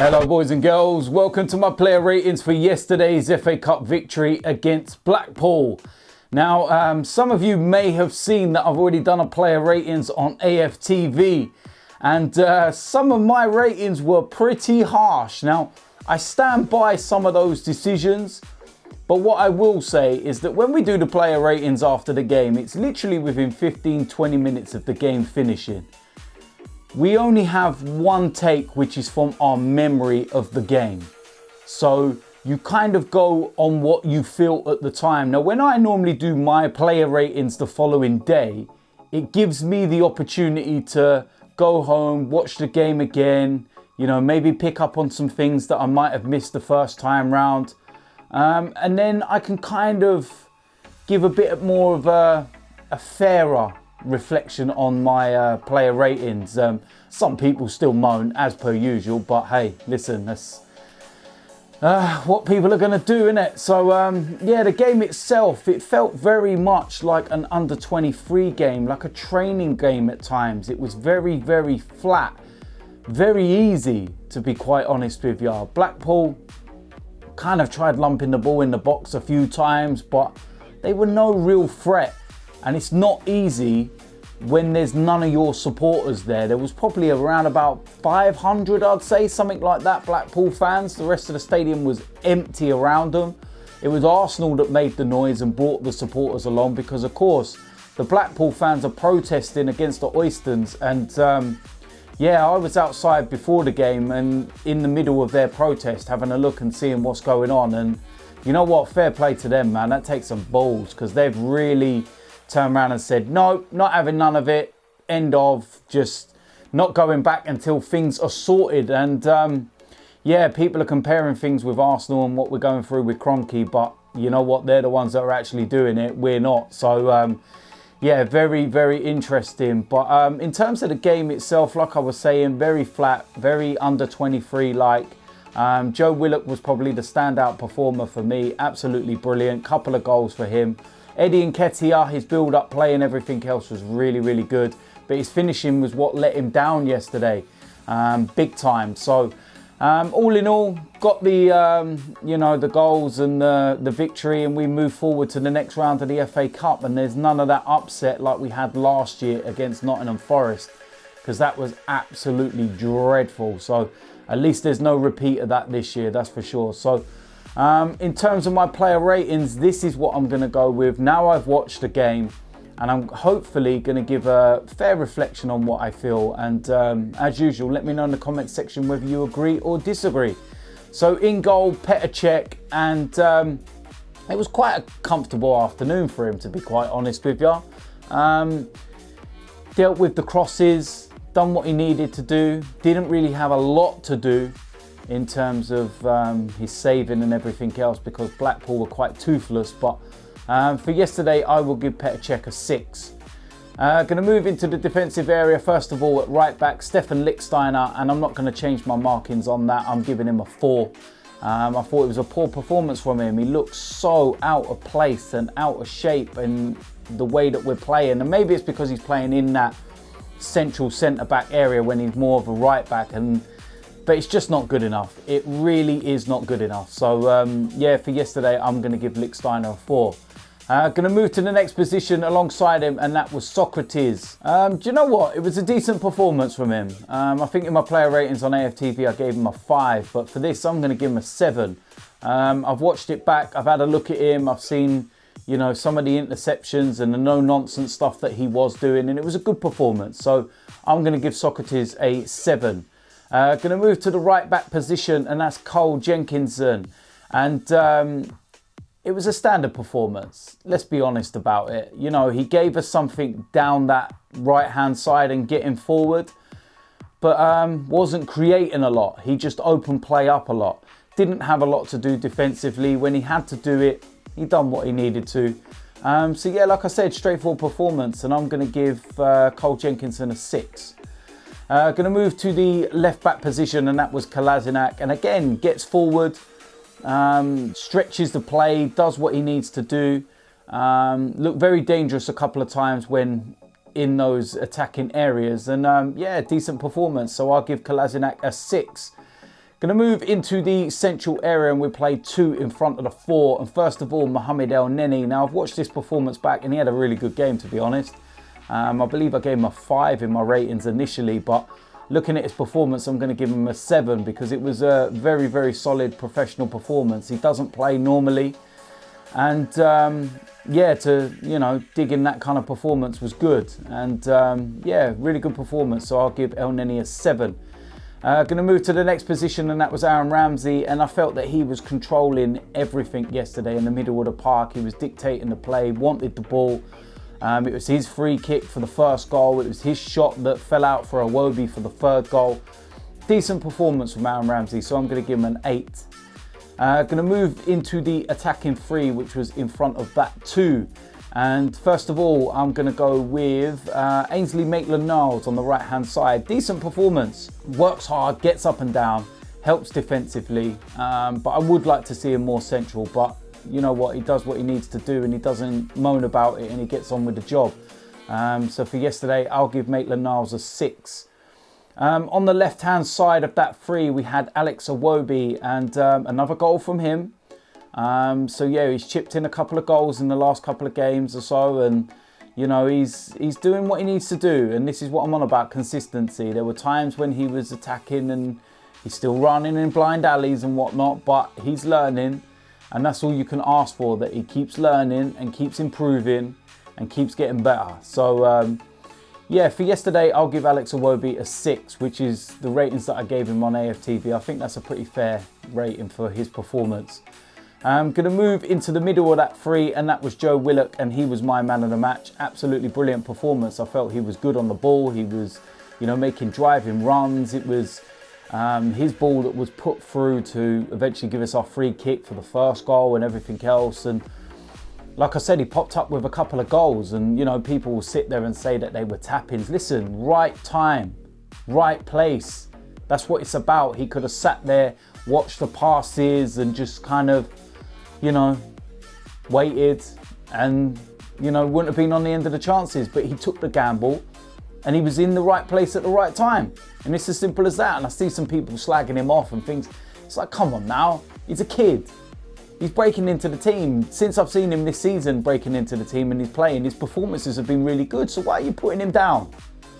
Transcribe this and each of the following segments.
Hello boys and girls, welcome to my player ratings for yesterday's FA Cup victory against Blackpool. Now, some of you may have seen that I've already done a player ratings on AFTV, and some of my ratings were pretty harsh. Now, I stand by some of those decisions, but what I will say is that when we do the player ratings after the game, it's literally within 15-20 minutes of the game finishing. We only have one take, which is from our memory of the game. So you kind of go on what you feel at the time. Now, when I normally do my player ratings the following day, it gives me the opportunity to go home, watch the game again, you know, maybe pick up on some things that I might have missed the first time round. And then I can kind of give a bit more of a fairer reflection on my player ratings. Some people still moan as per usual, but hey, listen, that's what people are going to do, innit? So yeah, the game itself, it felt very much like an under 23 game, like a training game at times. It was very, very flat, very easy, to be quite honest with you. Blackpool kind of tried lumping the ball in the box a few times, but they were no real threat. And it's not easy when there's none of your supporters there. There was probably around about 500, I'd say, something like that, Blackpool fans. The rest of the stadium was empty around them. It was Arsenal that made the noise and brought the supporters along because, of course, the Blackpool fans are protesting against the Oystons. And yeah, I was outside before the game and in the middle of their protest, having a look and seeing what's going on. And you know what? Fair play to them, man. That takes some balls, because they've really turned around and said, no, not having none of it, end of, just not going back until things are sorted. And yeah, people are comparing things with Arsenal and what we're going through with Kroenke, but you know what, they're the ones that are actually doing it, we're not. So yeah, very, very interesting. But in terms of the game itself, like I was saying, very flat, very under 23 like. Joe Willock was probably the standout performer for me, absolutely brilliant, couple of goals for him. Eddie Nketiah, his build-up play and everything else was really, really good. But his finishing was what let him down yesterday, big time. So, all in all, got the, you know, the goals and the victory, and we move forward to the next round of the FA Cup. And there's none of that upset like we had last year against Nottingham Forest, because that was absolutely dreadful. So, at least there's no repeat of that this year, that's for sure. So, in terms of my player ratings, this is what I'm going to go with. Now I've watched the game, and I'm hopefully going to give a fair reflection on what I feel. And as usual, let me know in the comment section whether you agree or disagree. So in goal, Cech, and it was quite a comfortable afternoon for him, to be quite honest with you. Dealt with the crosses, done what he needed to do, didn't really have a lot to do in terms of his saving and everything else, because Blackpool were quite toothless. But for yesterday, I will give Cech a 6. Going to move into the defensive area. First of all, at right back, Stefan Lichtsteiner, and I'm not going to change my markings on that. I'm giving him a 4. I thought it was a poor performance from him. He looked so out of place and out of shape in the way that we're playing. And maybe it's because he's playing in that central centre-back area when he's more of a right back, but it's just not good enough. It really is not good enough. So yeah, for yesterday, I'm going to give Lichtsteiner a 4. Going to move to the next position alongside him, and that was Sokratis. Do you know what? It was a decent performance from him. I think in my player ratings on AFTV, I gave him a 5, but for this, I'm going to give him a 7. I've watched it back. I've had a look at him. I've seen, you know, some of the interceptions and the no-nonsense stuff that he was doing, and it was a good performance. So I'm going to give Sokratis a 7. Going to move to the right back position, and that's Cole Jenkinson. And it was a standard performance. Let's be honest about it. You know, he gave us something down that right-hand side and getting forward, but wasn't creating a lot. He just opened play up a lot. Didn't have a lot to do defensively. When he had to do it, he done what he needed to. So yeah, like I said, straightforward performance, and I'm going to give Cole Jenkinson a 6. Going to move to the left back position, and that was Kolasinac. And again, gets forward, stretches the play, does what he needs to do. Looked very dangerous a couple of times when in those attacking areas. And yeah, decent performance. So I'll give Kolasinac a 6. Going to move into the central area and we play 2 in front of the 4. And first of all, Mohamed El Neni. Now, I've watched this performance back and he had a really good game, to be honest. I believe I gave him a 5 in my ratings initially, but looking at his performance, I'm going to give him a 7 because it was a very, very solid professional performance. He doesn't play normally. And yeah, to, you know, dig in that kind of performance was good. And yeah, really good performance. So I'll give El Neni a 7. Going to move to the next position, and that was Aaron Ramsey. And I felt that he was controlling everything yesterday in the middle of the park. He was dictating the play, wanted the ball. It was his free kick for the first goal. It was his shot that fell out for Iwobi for the 3rd goal. Decent performance from Aaron Ramsey, so I'm going to give him an 8. Going to move into the attacking 3, which was in front of that 2. And first of all, I'm going to go with Ainsley Maitland-Niles on the right-hand side. Decent performance. Works hard, gets up and down, helps defensively. But I would like to see him more central. But you know what? He does what he needs to do and he doesn't moan about it and he gets on with the job. So for yesterday, I'll give Maitland-Niles a 6. On the left-hand side of that 3, we had Alex Iwobi and another goal from him. So yeah, he's chipped in a couple of goals in the last couple of games or so, and you know, he's doing what he needs to do, and this is what I'm on about, consistency. There were times when he was attacking and he's still running in blind alleys and whatnot, but he's learning, and that's all you can ask for, that he keeps learning and keeps improving and keeps getting better. So yeah, for yesterday, I'll give Alex Iwobi a 6, which is the ratings that I gave him on AFTV. I think that's a pretty fair rating for his performance. I'm going to move into the middle of that 3, and that was Joe Willock, and he was my man of the match. Absolutely brilliant performance. I felt he was good on the ball. He was, you know, making driving runs. It was his ball that was put through to eventually give us our free kick for the 1st goal and everything else. And like I said, he popped up with a couple of goals, and, you know, people will sit there and say that they were tap-ins. Listen, right time, right place. That's what it's about. He could have sat there, watched the passes and just kind of, you know, waited and, you know, wouldn't have been on the end of the chances. But he took the gamble and he was in the right place at the right time. And it's as simple as that. And I see some people slagging him off and things. It's like, come on now. He's a kid. He's breaking into the team. Since I've seen him this season breaking into the team and he's playing, his performances have been really good. So why are you putting him down?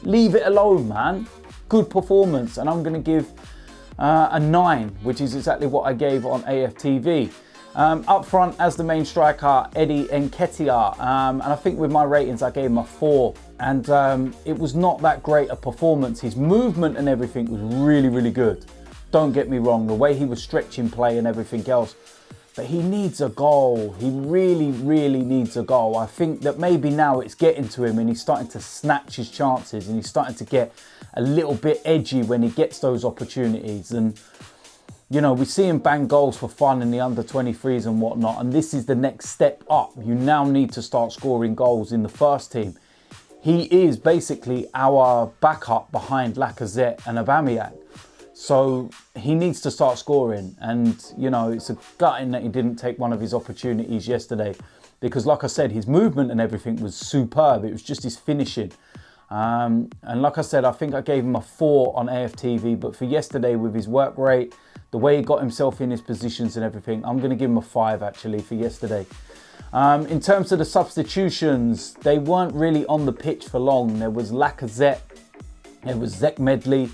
Leave it alone, man. Good performance. And I'm going to give a 9, which is exactly what I gave on AFTV. Up front as the main striker, Eddie Nketiah. And I think with my ratings, I gave him a 4. And it was not that great a performance. His movement and everything was really, really good. Don't get me wrong, the way he was stretching play and everything else. But he needs a goal. He really, really needs a goal. I think that maybe now it's getting to him and he's starting to snatch his chances and he's starting to get a little bit edgy when he gets those opportunities. And, you know, we see him bang goals for fun in the under-23s and whatnot. And this is the next step up. You now need to start scoring goals in the first team. He is basically our backup behind Lacazette and Aubameyang. So he needs to start scoring. And, you know, it's a gutting that he didn't take one of his opportunities yesterday. Because like I said, his movement and everything was superb. It was just his finishing. And like I said, I think I gave him a 4 on AFTV. But for yesterday, with his work rate, the way he got himself in his positions and everything, I'm going to give him a 5 actually for yesterday. In terms of the substitutions, they weren't really on the pitch for long. There was Lacazette, there was Cech Medley,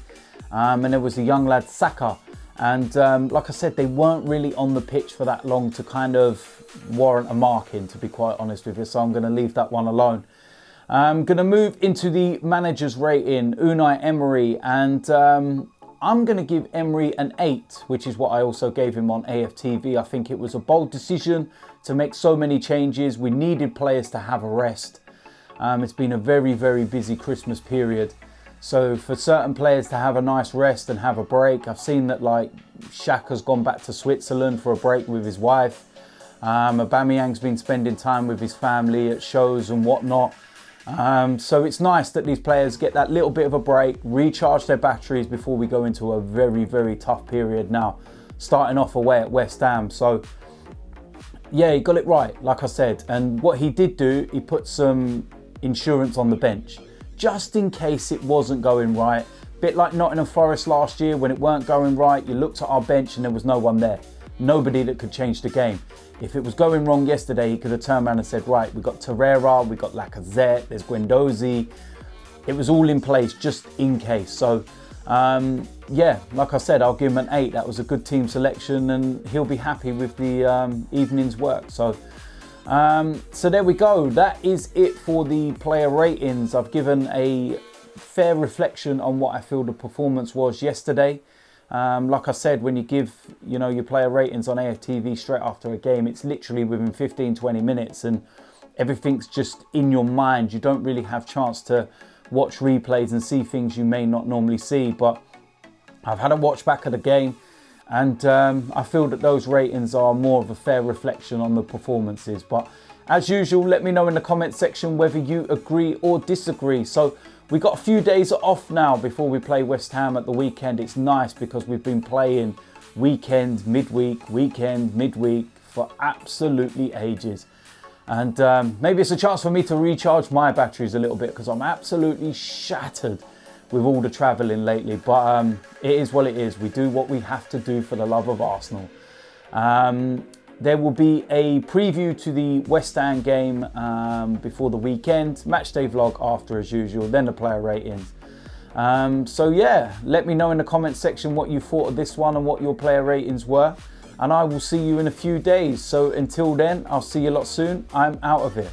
and there was a young lad, Xhaka. And like I said, they weren't really on the pitch for that long to kind of warrant a marking, to be quite honest with you. So I'm going to leave that one alone. I'm going to move into the manager's rating, Unai Emery. And I'm going to give Emery an 8, which is what I also gave him on AFTV. I think it was a bold decision to make so many changes. We needed players to have a rest. It's been a very, very busy Christmas period. So for certain players to have a nice rest and have a break, I've seen that like Xhaka's gone back to Switzerland for a break with his wife. Aubameyang's been spending time with his family at shows and whatnot. So it's nice that these players get that little bit of a break, recharge their batteries before we go into a very, very tough period now, starting off away at West Ham. So yeah, he got it right, like I said. And what he did do, he put some insurance on the bench, just in case it wasn't going right. Bit like Nottingham Forest last year when it weren't going right. You looked at our bench and there was no one there. Nobody that could change the game. If it was going wrong yesterday, he could have turned around and said, right, we've got Torreira, we've got Lacazette, there's Guendouzi. It was all in place just in case. So, yeah, like I said, I'll give him an 8. That was a good team selection and he'll be happy with the evening's work. So there we go. That is it for the player ratings. I've given a fair reflection on what I feel the performance was yesterday. Like I said, when you give, your player ratings on AFTV straight after a game, it's literally within 15-20 minutes and everything's just in your mind. You don't really have chance to watch replays and see things you may not normally see. But I've had a watch back of the game and I feel that those ratings are more of a fair reflection on the performances. But as usual, let me know in the comment section whether you agree or disagree. So we got a few days off now before we play West Ham at the weekend. It's nice because we've been playing weekend, midweek for absolutely ages. And maybe it's a chance for me to recharge my batteries a little bit because I'm absolutely shattered with all the travelling lately. But it is what it is. We do what we have to do for the love of Arsenal. There will be a preview to the West Ham game before the weekend. Matchday vlog after as usual, then the player ratings. So yeah, let me know in the comment section what you thought of this one and what your player ratings were. And I will see you in a few days. So until then, I'll see you a lot soon. I'm out of here.